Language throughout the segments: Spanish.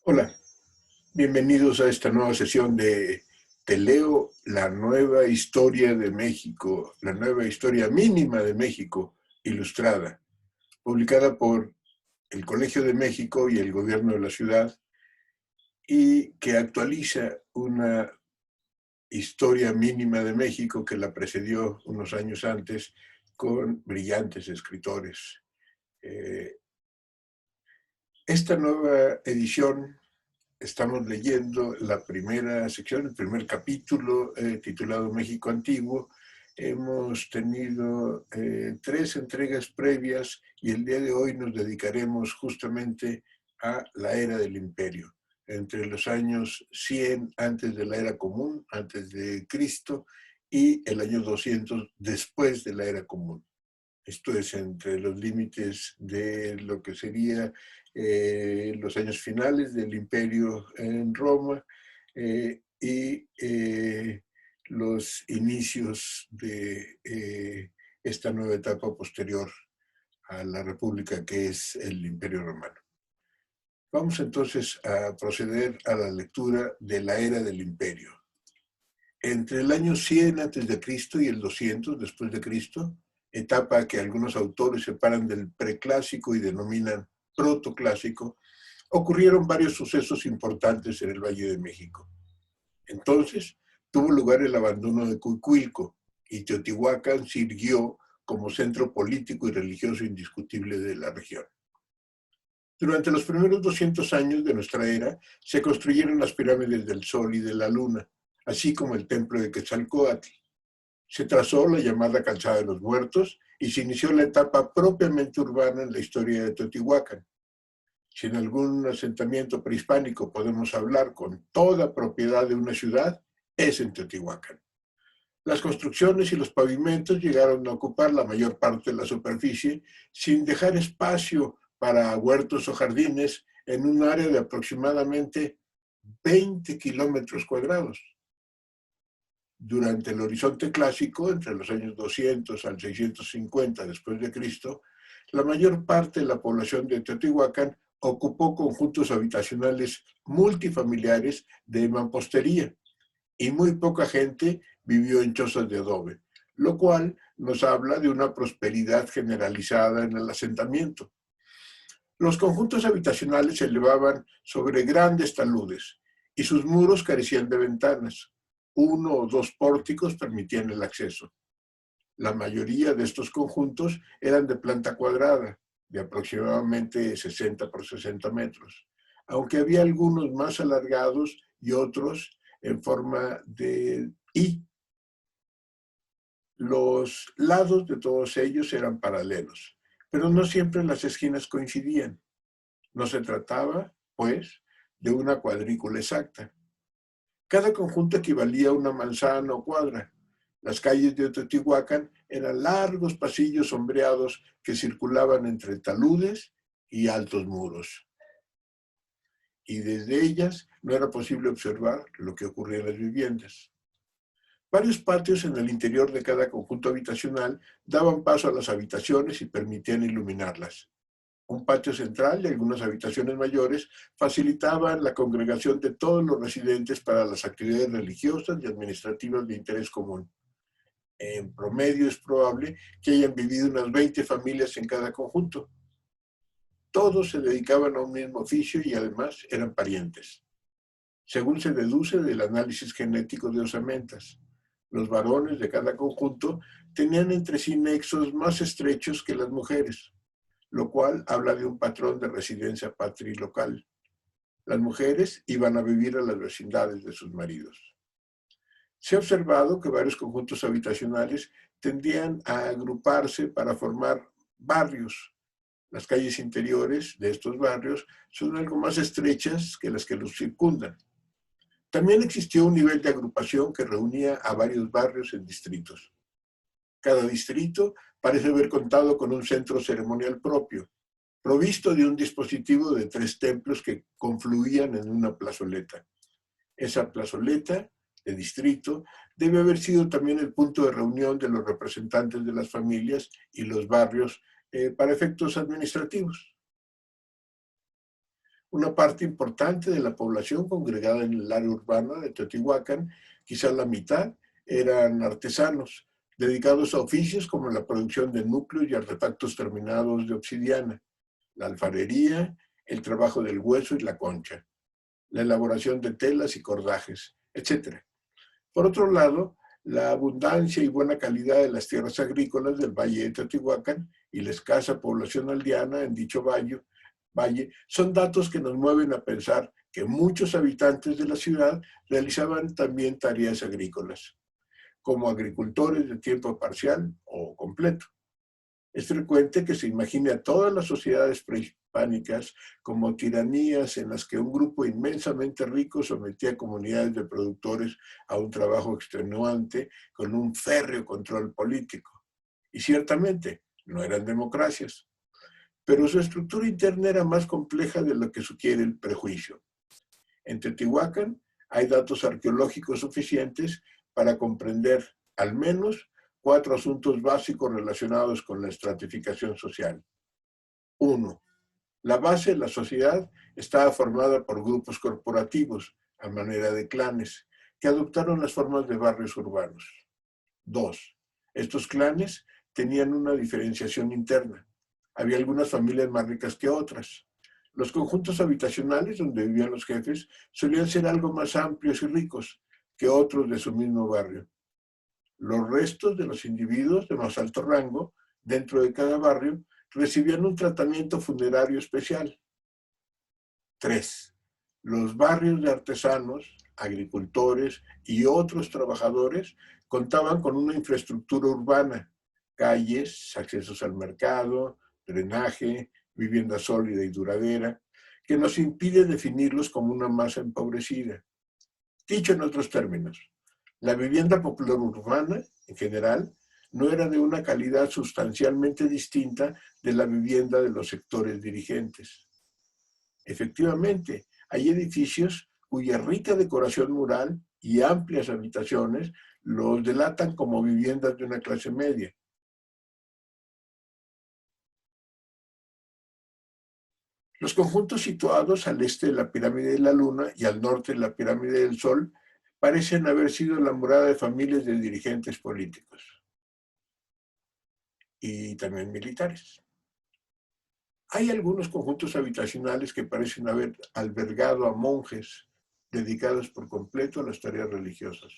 Hola, bienvenidos a esta nueva sesión de Te leo la nueva historia de México, la nueva historia mínima de México, ilustrada, publicada por el Colegio de México y el Gobierno de la Ciudad, y que actualiza una historia mínima de México que la precedió unos años antes con brillantes escritores. Esta nueva edición estamos leyendo la primera sección, el primer capítulo titulado México Antiguo. Hemos tenido 3 entregas previas y el día de hoy nos dedicaremos justamente a la era del imperio, entre los años 100 antes de la era común, antes de Cristo, y el año 200 después de la era común. Esto es entre los límites de lo que sería los años finales del imperio en Roma y los inicios de esta nueva etapa posterior a la república que es el imperio romano. Vamos entonces a proceder a la lectura de la era del imperio. Entre el año 100 a.C. y el 200 después de Cristo, etapa que algunos autores separan del preclásico y denominan protoclásico, ocurrieron varios sucesos importantes en el Valle de México. Entonces, tuvo lugar el abandono de Cuicuilco y Teotihuacán sirvió como centro político y religioso indiscutible de la región. Durante los primeros 200 años de nuestra era, se construyeron las pirámides del Sol y de la Luna, así como el templo de Quetzalcóatl. Se trazó la llamada Calzada de los Muertos y se inició la etapa propiamente urbana en la historia de Teotihuacán. Si en algún asentamiento prehispánico podemos hablar con toda propiedad de una ciudad, es en Teotihuacán. Las construcciones y los pavimentos llegaron a ocupar la mayor parte de la superficie sin dejar espacio para huertos o jardines en un área de aproximadamente 20 kilómetros cuadrados. Durante el horizonte clásico, entre los años 200 al 650 después de Cristo, la mayor parte de la población de Teotihuacán ocupó conjuntos habitacionales multifamiliares de mampostería y muy poca gente vivió en chozas de adobe, lo cual nos habla de una prosperidad generalizada en el asentamiento. Los conjuntos habitacionales se elevaban sobre grandes taludes y sus muros carecían de ventanas. 1 o 2 pórticos permitían el acceso. La mayoría de estos conjuntos eran de planta cuadrada, de aproximadamente 60 por 60 metros, aunque había algunos más alargados y otros en forma de I. Los lados de todos ellos eran paralelos, pero no siempre las esquinas coincidían. No se trataba, pues, de una cuadrícula exacta. Cada conjunto equivalía a una manzana o cuadra. Las calles de Teotihuacán eran largos pasillos sombreados que circulaban entre taludes y altos muros. Y desde ellas no era posible observar lo que ocurría en las viviendas. Varios patios en el interior de cada conjunto habitacional daban paso a las habitaciones y permitían iluminarlas. Un patio central y algunas habitaciones mayores facilitaban la congregación de todos los residentes para las actividades religiosas y administrativas de interés común. En promedio es probable que hayan vivido unas 20 familias en cada conjunto. Todos se dedicaban a un mismo oficio y además eran parientes, según se deduce del análisis genético de osamentas. Los varones de cada conjunto tenían entre sí nexos más estrechos que las mujeres, lo cual habla de un patrón de residencia patrilocal. Las mujeres iban a vivir a las vecindades de sus maridos. Se ha observado que varios conjuntos habitacionales tendían a agruparse para formar barrios. Las calles interiores de estos barrios son algo más estrechas que las que los circundan. También existió un nivel de agrupación que reunía a varios barrios en distritos. Cada distrito parece haber contado con un centro ceremonial propio, provisto de un dispositivo de 3 templos que confluían en una plazoleta. Esa plazoleta de distrito debe haber sido también el punto de reunión de los representantes de las familias y los barrios para efectos administrativos. Una parte importante de la población congregada en el área urbana de Teotihuacán, quizás la mitad, eran artesanos, dedicados a oficios como la producción de núcleos y artefactos terminados de obsidiana, la alfarería, el trabajo del hueso y la concha, la elaboración de telas y cordajes, etc. Por otro lado, la abundancia y buena calidad de las tierras agrícolas del Valle de Teotihuacán y la escasa población aldeana en dicho valle son datos que nos mueven a pensar que muchos habitantes de la ciudad realizaban también tareas agrícolas, como agricultores de tiempo parcial o completo. Es frecuente que se imagine a todas las sociedades prehispánicas como tiranías en las que un grupo inmensamente rico sometía a comunidades de productores a un trabajo extenuante con un férreo control político. Y ciertamente, no eran democracias, pero su estructura interna era más compleja de lo que sugiere el prejuicio. En Teotihuacán hay datos arqueológicos suficientes para comprender al menos 4 asuntos básicos relacionados con la estratificación social. 1. La base de la sociedad estaba formada por grupos corporativos, a manera de clanes, que adoptaron las formas de barrios urbanos. 2. Estos clanes tenían una diferenciación interna. Había algunas familias más ricas que otras. Los conjuntos habitacionales donde vivían los jefes solían ser algo más amplios y ricos que otros de su mismo barrio. Los restos de los individuos de más alto rango dentro de cada barrio recibían un tratamiento funerario especial. 3. Los barrios de artesanos, agricultores y otros trabajadores contaban con una infraestructura urbana, calles, accesos al mercado, drenaje, vivienda sólida y duradera, que nos impide definirlos como una masa empobrecida. Dicho en otros términos, la vivienda popular urbana, en general, no era de una calidad sustancialmente distinta de la vivienda de los sectores dirigentes. Efectivamente, hay edificios cuya rica decoración mural y amplias habitaciones los delatan como viviendas de una clase media. Los conjuntos situados al este de la pirámide de la Luna y al norte de la pirámide del Sol parecen haber sido la morada de familias de dirigentes políticos y también militares. Hay algunos conjuntos habitacionales que parecen haber albergado a monjes dedicados por completo a las tareas religiosas.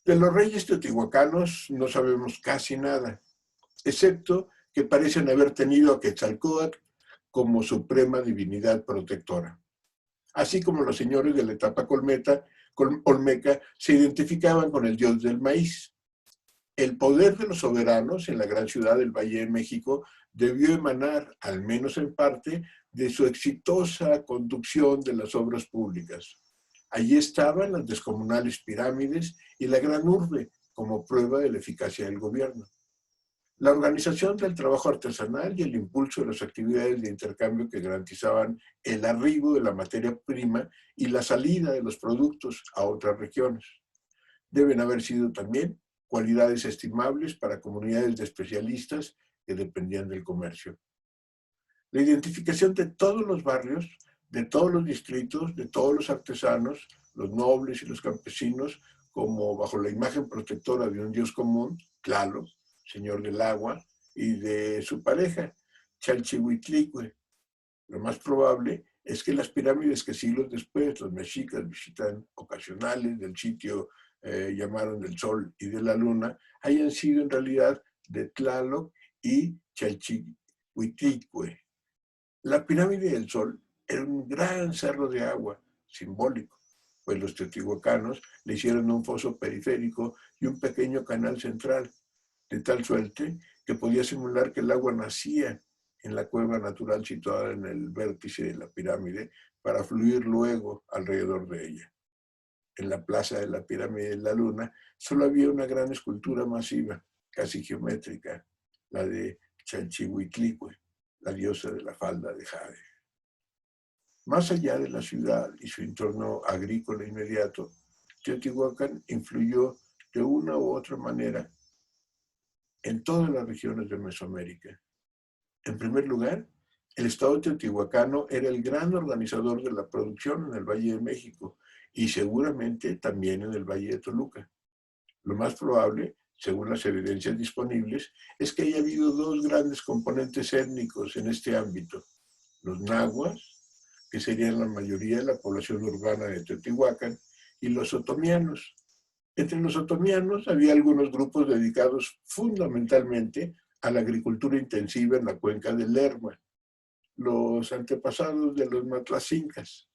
De los reyes teotihuacanos no sabemos casi nada, excepto que parecen haber tenido a Quetzalcóatl como suprema divinidad protectora. Así como los señores de la etapa olmeca se identificaban con el dios del maíz. El poder de los soberanos en la gran ciudad del Valle de México debió emanar, al menos en parte, de su exitosa conducción de las obras públicas. Allí estaban las descomunales pirámides y la gran urbe como prueba de la eficacia del gobierno. La organización del trabajo artesanal y el impulso de las actividades de intercambio que garantizaban el arribo de la materia prima y la salida de los productos a otras regiones. Deben haber sido también cualidades estimables para comunidades de especialistas que dependían del comercio. La identificación de todos los barrios, de todos los distritos, de todos los artesanos, los nobles y los campesinos, como bajo la imagen protectora de un dios común, Tlaloc, señor del agua, y de su pareja, Chalchihuitlicue. Lo más probable es que las pirámides que siglos después los mexicas visitan ocasionales del sitio llamaron del Sol y de la Luna, hayan sido en realidad de Tlaloc y Chalchihuitlicue. La pirámide del Sol era un gran cerro de agua, simbólico, pues los teotihuacanos le hicieron un foso periférico y un pequeño canal central, de tal suerte que podía simular que el agua nacía en la cueva natural situada en el vértice de la pirámide para fluir luego alrededor de ella. En la plaza de la pirámide de la Luna solo había una gran escultura masiva, casi geométrica, la de Chalchihuitlicue, la diosa de la falda de jade. Más allá de la ciudad y su entorno agrícola inmediato, Teotihuacán influyó de una u otra manera en todas las regiones de Mesoamérica. En primer lugar, El Estado teotihuacano era el gran organizador de la producción en el Valle de México y seguramente también en el Valle de Toluca. Lo más probable, según las evidencias disponibles, es que haya habido dos grandes componentes étnicos en este ámbito: los nahuas, que serían la mayoría de la población urbana de Teotihuacán, y los otomianos. Entre los otomianos había algunos grupos dedicados fundamentalmente a la agricultura intensiva en la cuenca del Lerma, los antepasados de los matlacincas,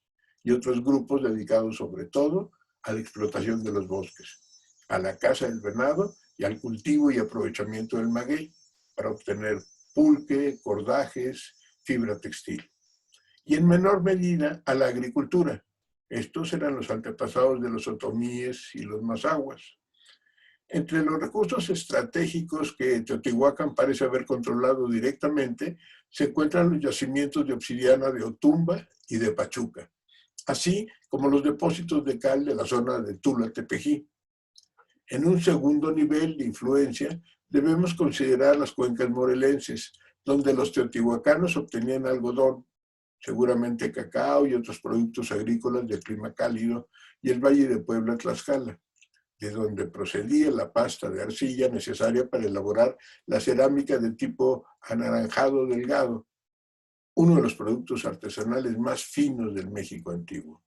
y otros grupos dedicados sobre todo a la explotación de los bosques, a la caza del venado y al cultivo y aprovechamiento del maguey para obtener pulque, cordajes, fibra textil. Y en menor medida a la agricultura. Estos eran los antepasados de los otomíes y los mazahuas. Entre los recursos estratégicos que Teotihuacán parece haber controlado directamente, se encuentran los yacimientos de obsidiana de Otumba y de Pachuca, así como los depósitos de cal de la zona de Tula-Tepeji. En un segundo nivel de influencia, debemos considerar las cuencas morelenses, donde los teotihuacanos obtenían algodón, seguramente cacao y otros productos agrícolas de clima cálido, y el Valle de Puebla-Tlaxcala, de donde procedía la pasta de arcilla necesaria para elaborar la cerámica de tipo anaranjado delgado, uno de los productos artesanales más finos del México antiguo.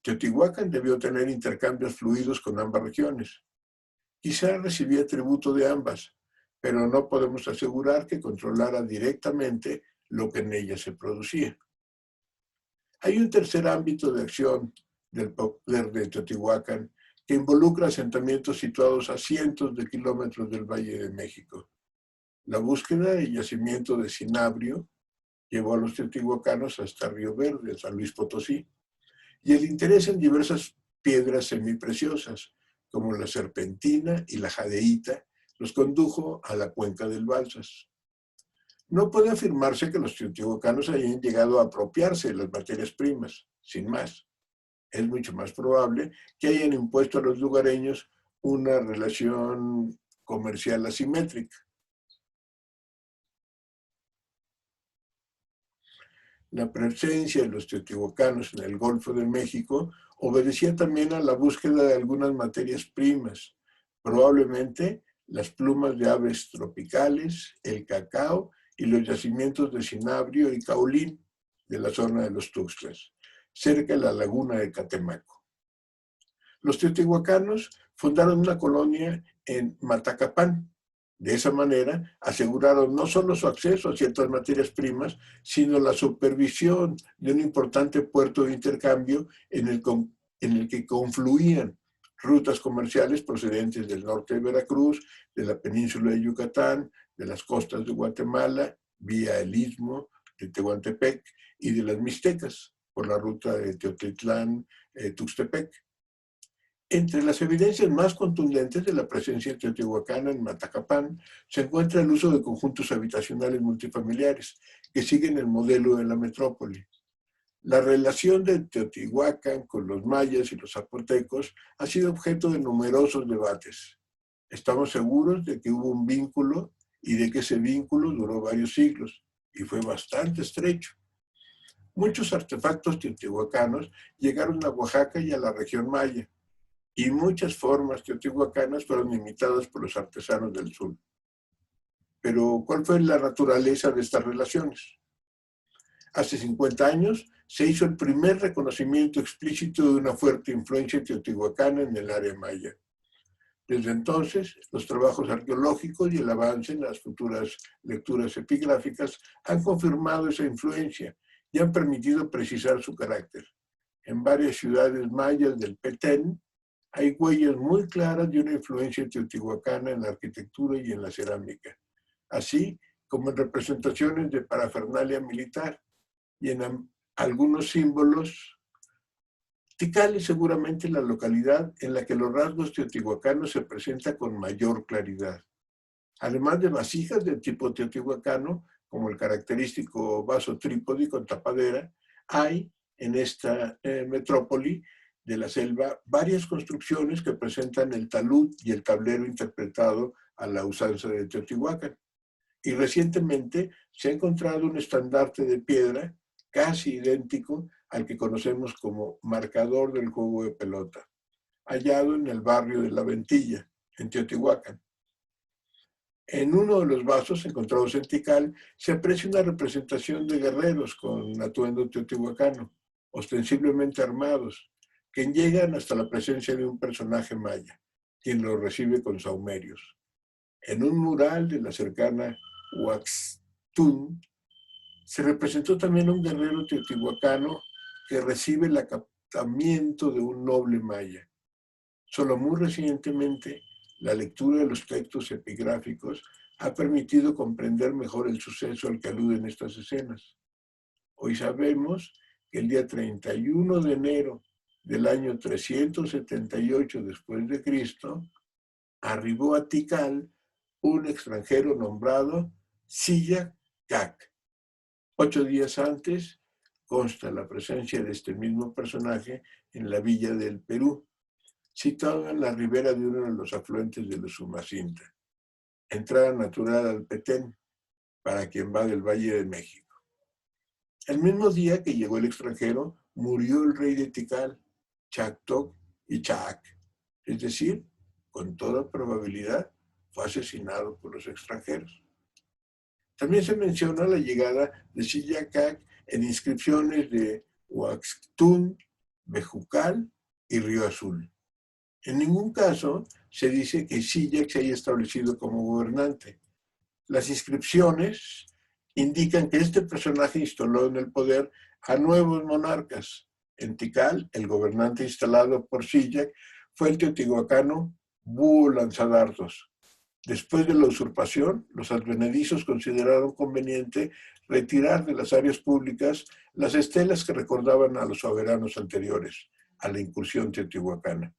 Teotihuacán debió tener intercambios fluidos con ambas regiones. Quizá recibía tributo de ambas, pero no podemos asegurar que controlara directamente lo que en ellas se producía. Hay un tercer ámbito de acción del poder de Teotihuacán que involucra asentamientos situados a cientos de kilómetros del Valle de México. La búsqueda y yacimiento de cinabrio llevó a los teotihuacanos hasta Río Verde, San Luis Potosí, y el interés en diversas piedras semipreciosas, como la serpentina y la jadeíta, los condujo a la cuenca del Balsas. No puede afirmarse que los teotihuacanos hayan llegado a apropiarse de las materias primas, sin más. Es mucho más probable que hayan impuesto a los lugareños una relación comercial asimétrica. La presencia de los teotihuacanos en el Golfo de México obedecía también a la búsqueda de algunas materias primas, probablemente las plumas de aves tropicales, el cacao y los yacimientos de cinabrio y caolín de la zona de los Tuxtlas, cerca de la laguna de Catemaco. Los teotihuacanos fundaron una colonia en Matacapán. De esa manera, aseguraron no solo su acceso a ciertas materias primas, sino la supervisión de un importante puerto de intercambio en el que confluían rutas comerciales procedentes del norte de Veracruz, de la península de Yucatán, de las costas de Guatemala, vía el istmo de Tehuantepec y de las Mixtecas, por la ruta de Teotitlán-Tuxtepec. Entre las evidencias más contundentes de la presencia teotihuacana en Matacapán se encuentra el uso de conjuntos habitacionales multifamiliares que siguen el modelo de la metrópoli. La relación de Teotihuacán con los mayas y los zapotecos ha sido objeto de numerosos debates. Estamos seguros de que hubo un vínculo y de que ese vínculo duró varios siglos y fue bastante estrecho. Muchos artefactos teotihuacanos llegaron a Oaxaca y a la región maya, y muchas formas teotihuacanas fueron imitadas por los artesanos del sur. Pero, ¿cuál fue la naturaleza de estas relaciones? Hace 50 años se hizo el primer reconocimiento explícito de una fuerte influencia teotihuacana en el área maya. Desde entonces, los trabajos arqueológicos y el avance en las futuras lecturas epigráficas han confirmado esa influencia y han permitido precisar su carácter. En varias ciudades mayas del Petén, hay huellas muy claras de una influencia teotihuacana en la arquitectura y en la cerámica, así como en representaciones de parafernalia militar y en algunos símbolos. Tikal es seguramente la localidad en la que los rasgos teotihuacanos se presentan con mayor claridad. Además de vasijas de tipo teotihuacano, como el característico vaso trípode con tapadera, hay en esta metrópoli de la selva varias construcciones que presentan el talud y el tablero interpretado a la usanza de Teotihuacán. Y recientemente se ha encontrado un estandarte de piedra casi idéntico al que conocemos como marcador del juego de pelota, hallado en el barrio de La Ventilla, en Teotihuacán. En uno de los vasos encontrados en Tikal se aprecia una representación de guerreros con atuendo teotihuacano, ostensiblemente armados, que llegan hasta la presencia de un personaje maya, quien los recibe con saumerios. En un mural de la cercana Huaxtún se representó también a un guerrero teotihuacano que recibe el acatamiento de un noble maya. Solo muy recientemente, la lectura de los textos epigráficos ha permitido comprender mejor el suceso al que aluden estas escenas. Hoy sabemos que el día 31 de enero del año 378 después de Cristo, arribó a Tikal un extranjero nombrado Silla Cac. 8 días antes consta la presencia de este mismo personaje en la villa del Perú, situado en la ribera de uno de los afluentes del Usumacinta, entrada natural al Petén, para quien va del Valle de México. El mismo día que llegó el extranjero, murió el rey de Tikal, Chactoc y Chac, es decir, con toda probabilidad fue asesinado por los extranjeros. También se menciona la llegada de Sillacac en inscripciones de Huaxtún, Bejucal y Río Azul. En ningún caso se dice que Sillac se haya establecido como gobernante. Las inscripciones indican que este personaje instaló en el poder a nuevos monarcas. En Tikal, el gobernante instalado por Sillac fue el teotihuacano Búho Lanzadardos. Después de la usurpación, los advenedizos consideraron conveniente retirar de las áreas públicas las estelas que recordaban a los soberanos anteriores a la incursión teotihuacana,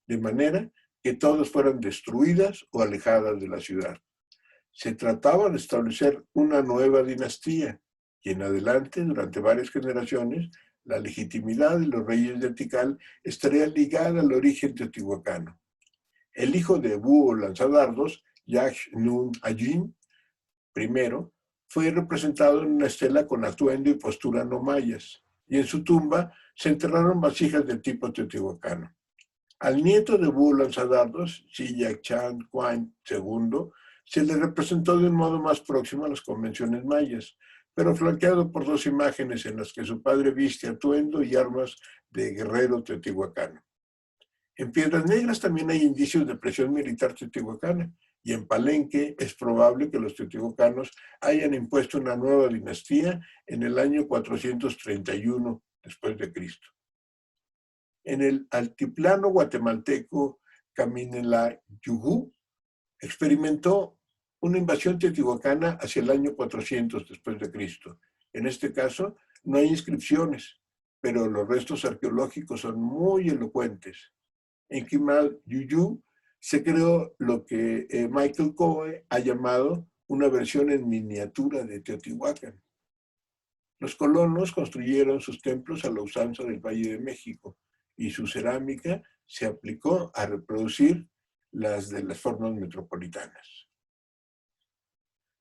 de manera que todas fueran destruidas o alejadas de la ciudad. Se trataba de establecer una nueva dinastía y en adelante, durante varias generaciones, la legitimidad de los reyes de Tikal estaría ligada al origen teotihuacano. El hijo de Búho Lanzadardos, Yash Nun Ayin I, fue representado en una estela con atuendo y postura no mayas, y en su tumba se enterraron vasijas de tipo teotihuacano. Al nieto de Búho Lanzadardos, Sillac Chan Quan II, se le representó de un modo más próximo a las convenciones mayas, pero flanqueado por dos imágenes en las que su padre viste atuendo y armas de guerrero teotihuacano. En Piedras Negras también hay indicios de presión militar teotihuacana, y en Palenque es probable que los teotihuacanos hayan impuesto una nueva dinastía en el año 431 después de Cristo. En el altiplano guatemalteco Caminela-Yugú experimentó una invasión teotihuacana hacia el año 400 después de Cristo. En este caso, no hay inscripciones, pero los restos arqueológicos son muy elocuentes. En Quimal-Yuyú se creó lo que Michael Coe ha llamado una versión en miniatura de Teotihuacán. Los colonos construyeron sus templos a la usanza del Valle de México y su cerámica se aplicó a reproducir las de las formas metropolitanas.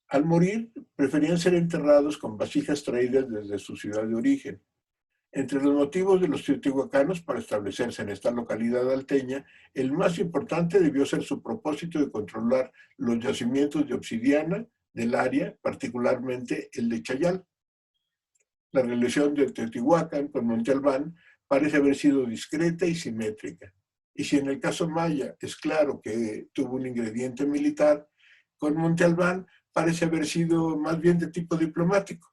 Al morir, preferían ser enterrados con vasijas traídas desde su ciudad de origen. Entre los motivos de los teotihuacanos para establecerse en esta localidad alteña, el más importante debió ser su propósito de controlar los yacimientos de obsidiana del área, particularmente el de Chayal. La relación de Teotihuacán con Monte Albán parece haber sido discreta y simétrica. Y si en el caso maya es claro que tuvo un ingrediente militar, con Monte Albán parece haber sido más bien de tipo diplomático.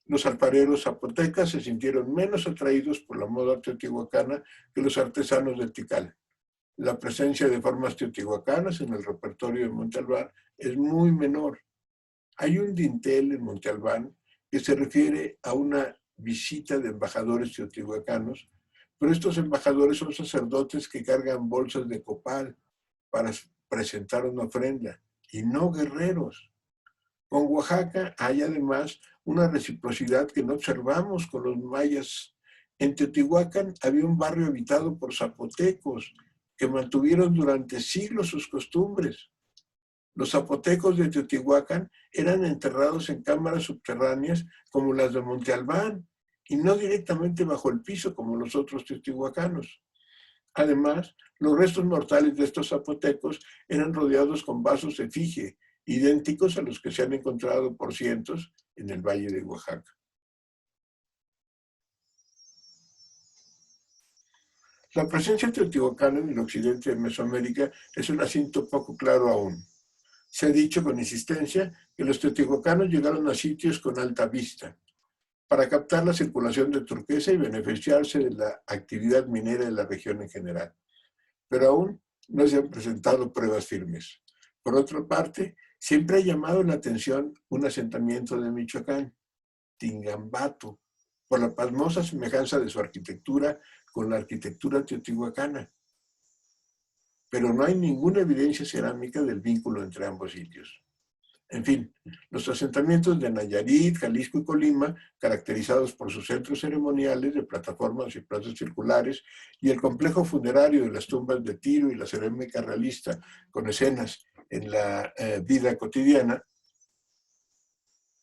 Los alfareros zapotecas se sintieron menos atraídos por la moda teotihuacana que los artesanos de Tikal. La presencia de formas teotihuacanas en el repertorio de Monte Albán es muy menor. Hay un dintel en Monte Albán que se refiere a una visita de embajadores teotihuacanos, pero estos embajadores son sacerdotes que cargan bolsas de copal para presentar una ofrenda, y no guerreros. Con Oaxaca hay además una reciprocidad que no observamos con los mayas. En Teotihuacán había un barrio habitado por zapotecos que mantuvieron durante siglos sus costumbres. Los zapotecos de Teotihuacán eran enterrados en cámaras subterráneas como las de Monte Albán y no directamente bajo el piso como los otros teotihuacanos. Además, los restos mortales de estos zapotecos eran rodeados con vasos efigie, idénticos a los que se han encontrado por cientos en el Valle de Oaxaca. La presencia teotihuacana en el occidente de Mesoamérica es un asunto poco claro aún. Se ha dicho con insistencia que los teotihuacanos llegaron a sitios con alta vista para captar la circulación de turquesa y beneficiarse de la actividad minera de la región en general. Pero aún no se han presentado pruebas firmes. Por otra parte, siempre ha llamado la atención un asentamiento de Michoacán, Tingambato, por la pasmosa semejanza de su arquitectura con la arquitectura teotihuacana. Pero no hay ninguna evidencia cerámica del vínculo entre ambos sitios. En fin, los asentamientos de Nayarit, Jalisco y Colima, caracterizados por sus centros ceremoniales de plataformas y plazas circulares, y el complejo funerario de las tumbas de Tiro y la cerámica realista, con escenas en la vida cotidiana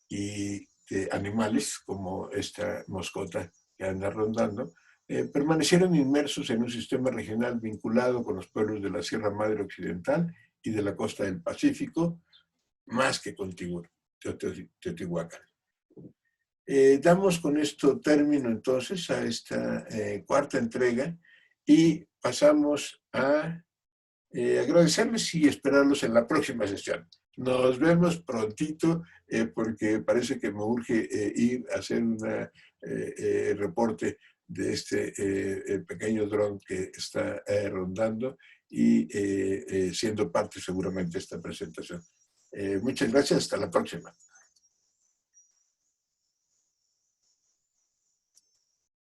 y de animales como esta moscota que anda rondando, permanecieron inmersos en un sistema regional vinculado con los pueblos de la Sierra Madre Occidental y de la costa del Pacífico, más que con Teotihuacán. Damos con esto término entonces a esta cuarta entrega y pasamos a agradecerles y esperarlos en la próxima sesión. Nos vemos prontito porque parece que me urge ir a hacer un reporte de este pequeño dron que está rondando y siendo parte seguramente de esta presentación. Muchas gracias, hasta la próxima.